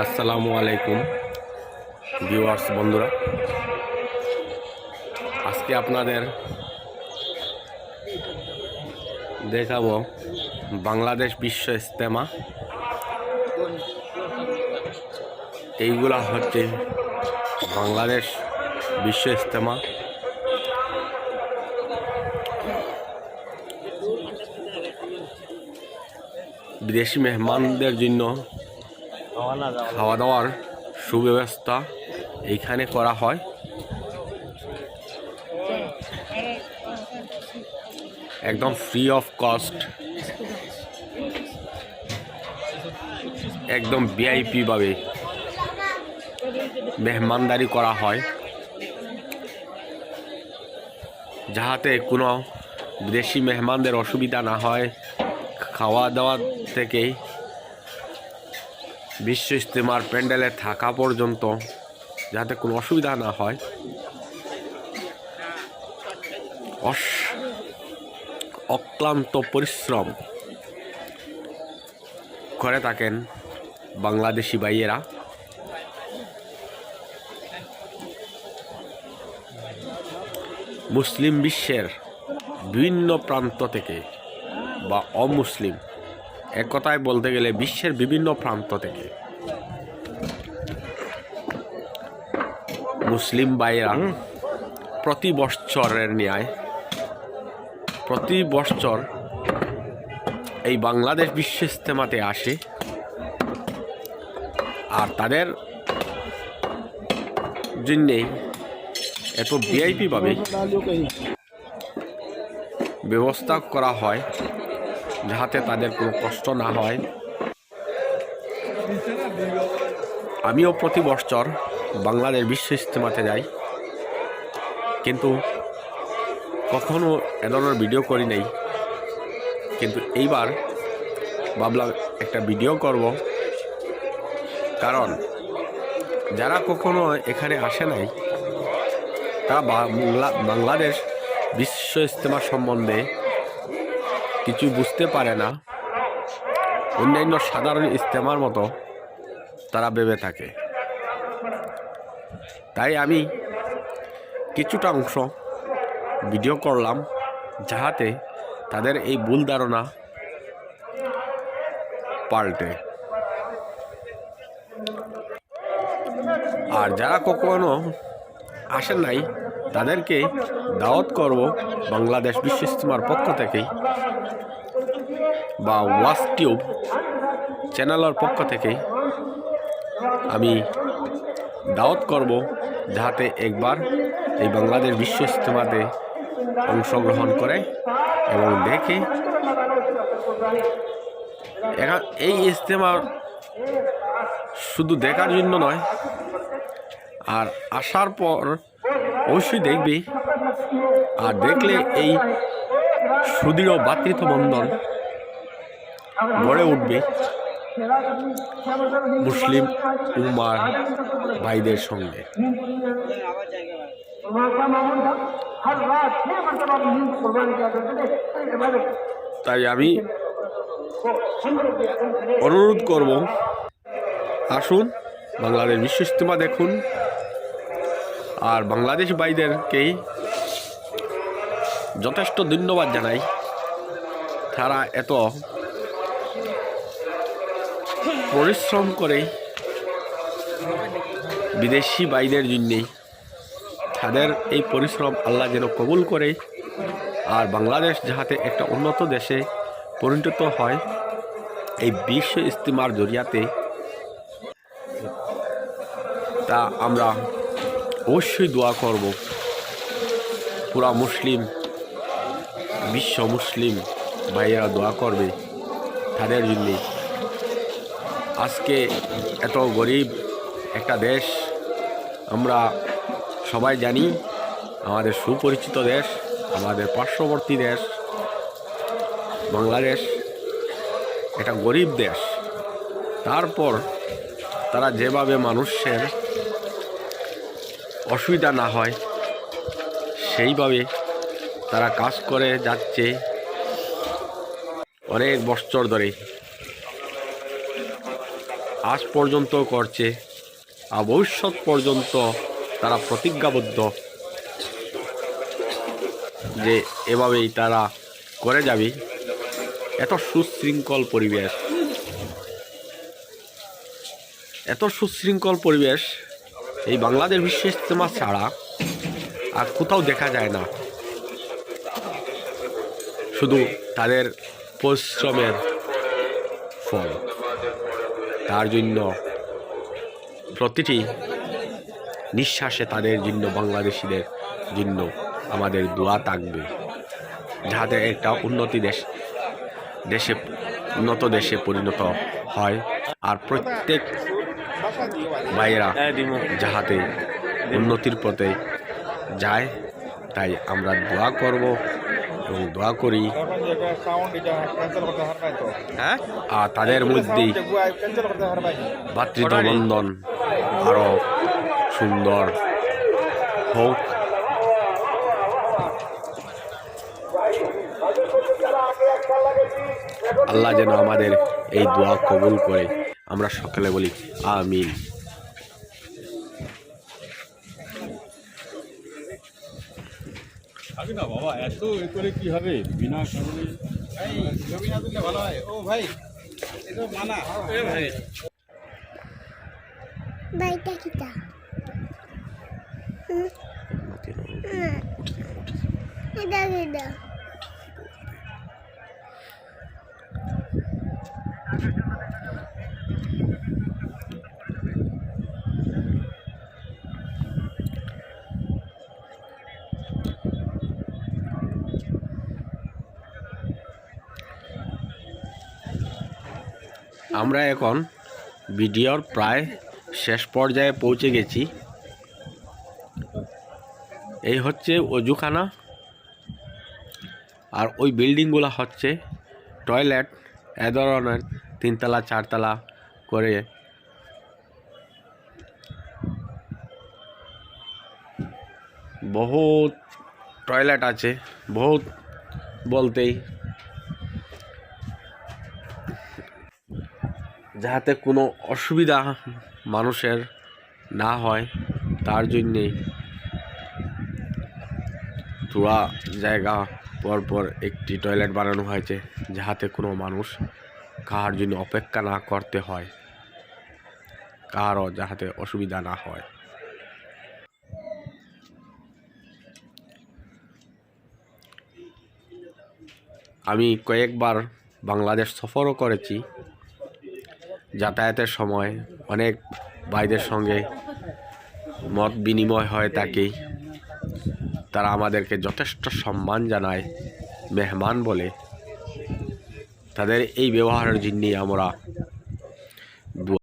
আসসালামু আলাইকুম ভিউয়ার্স বন্ধুরা, আজকে আপনাদের দেখাবো বাংলাদেশ বিশ্ব ইজতেমা। এইগুলা হচ্ছে বাংলাদেশ বিশ্ব ইজতেমা। বিদেশি মেহমানদের জন্য খাওয়া দাওয়ার সুব্যবস্থা এইখানে করা হয়। একদম ফ্রি অফ কস্ট, একদম ভিআইপি ভাবে মেহমানদারি করা হয়, যাহাতে কোনো বিদেশি মেহমানদের অসুবিধা না হয়। খাওয়া দাওয়া থেকে বিশ্ব ইজতেমার প্যান্ডেলে থাকা পর্যন্ত যাতে কোনো অসুবিধা না হয়, অক্লান্ত পরিশ্রম করে থাকেন বাংলাদেশি ভাইয়েরা। মুসলিম বিশ্বের বিভিন্ন প্রান্ত থেকে বা অমুসলিম, এক কথায় বলতে গেলে বিশ্বের বিভিন্ন প্রান্ত থেকে মুসলিম ভাইয়েরা প্রতি বৎসরের ন্যায় প্রতি বৎসর এই বাংলাদেশ বিশ্ব ইজতেমাতে আসে, আর তাদের জন্যেই এত ভিআইপি ভাবে ব্যবস্থা করা হয়, যাহাতে তাদের কোনো কষ্ট না হয়। আমিও প্রতি বৎসর বাংলাদেশ বিশ্ব ইজতেমাতে যাই, কিন্তু কখনো এ ধরনের ভিডিও করি নাই। কিন্তু এইবার ভাবলাম একটা ভিডিও করব, কারণ যারা কখনো এখানে আসে নাই তারা বাংলাদেশ বিশ্ব ইজতেমা সম্বন্ধে কিছু বুঝতে পারে না। অন্যান্য সাধারণ ইজতেমার মতো তারা ভেবে থাকে। তাই আমি কিছুটা অংশ ভিডিও করলাম, যাহাতে তাদের এই ভুল ধারণা পাল্টে। আর যারা কখনো আসেন নাই তাদেরকে দাওয়াত করব বাংলাদেশ বিশ্ব ইজতেমার পক্ষ থেকেই বা ওয়াচ টিউব চ্যানেলের পক্ষ থেকেই আমি দাওয়াত করব, যাহাতে একবার এই বাংলাদেশ বিশ্ব ইজতেমাতে অংশগ্রহণ করে এবং দেখে। এই ইজতেমা শুধু দেখার জন্য নয়, আর আসার পর অবশ্যই দেখবি, আর দেখলে এই সুদৃঢ় ভ্রাতৃত্ব বন্ধন গড়ে উঠবে মুসলিম উম্মার ভাইদের সঙ্গে। তাই আমি অনুরোধ করব, আসুন বাংলাদেশ বিশ্ব ইজতেমা দেখুন। আর বাংলাদেশ ভাইদেরকেই যথেষ্ট ধন্যবাদ জানাই, তারা এত পরিশ্রম করে বিদেশি ভাইদের জন্যেই। তাদের এই পরিশ্রম আল্লাহ যেন কবুল করে, আর বাংলাদেশ যাহাতে একটা উন্নত দেশে পরিণত হয় এই বিশ্ব ইজতেমার জরিয়াতে, তা আমরা অবশ্যই দোয়া করব। পুরা মুসলিম বিশ্ব মুসলিম ভাইয়েরা দোয়া করবে তাদের জন্যে। আজকে এত গরিব একটা দেশ, আমরা সবাই জানি, আমাদের সুপরিচিত দেশ, আমাদের পার্শ্ববর্তী দেশ বাংলাদেশ একটা গরিব দেশ। তারপর তারা যেভাবে মানুষের অসুবিধা না হয় সেইভাবে তারা কাজ করে যাচ্ছে অনেক বছর ধরে। আজ পর্যন্ত করছে, আর ভবিষ্যৎ পর্যন্ত তারা প্রতিজ্ঞাবদ্ধ যে এভাবেই তারা করে যাবে। এত সুশৃঙ্খল পরিবেশ এই বাংলাদেশ বিশ্ব ইজতেমা ছাড়া আর কোথাও দেখা যায় না। শুধু তাদের পরিশ্রমের ফল। তার জন্য প্রতিটি নিঃশ্বাসে তাদের জন্য, বাংলাদেশিদের জন্য আমাদের দোয়া থাকবে, যাতে একটা উন্নত দেশে পরিণত হয়, আর প্রত্যেক ভাইয়েরা যাহাতে উন্নতির পথে যায়। তাই আমরা দোয়া করব এবং দোয়া করি। আর তাদের মধ্যেই ভাতৃত্ববন্ধন আরো সুন্দর হোক। আল্লাহ যেন আমাদের এই দোয়া কবুল করে। আমরা সকলে বলি আমিন। না বাবা, এত করে কি হবে বিনা কারণে? জমি না দিলে ভালো হয়। ও ভাই, এটা মানা ভাই। বাইটা কিটা এটা কিটা আমরা এখন ভিডিওর প্রায় শেষ পর্যায়ে পৌঁছে গেছি। এই হচ্ছে অজুখানা, আর ওই বিল্ডিংগুলো হচ্ছে টয়লেট। এ ধরনের 3 তলা 4 তলা করে বহুত টয়লেট আছে। বহুত বলতেই যাতে কোনো অসুবিধা মানুষের না হয়, তার জন্যেই পুরা জায়গা পরপর একটি টয়লেট বানানো হয়েছে, যাতে কোনো মানুষ কাহার জন্য অপেক্ষা না করতে হয়, কারও যাতে অসুবিধা না হয়। আমি কয়েকবার বাংলাদেশ সফরও করেছি। যাতায়াতের সময় অনেক ভাইদের সঙ্গে মত বিনিময় হয় থাকে। তারা আমাদেরকে যথেষ্ট সম্মান জানায়, মেহমান বলে। তাদের এই ব্যবহারের জন্যই আমরা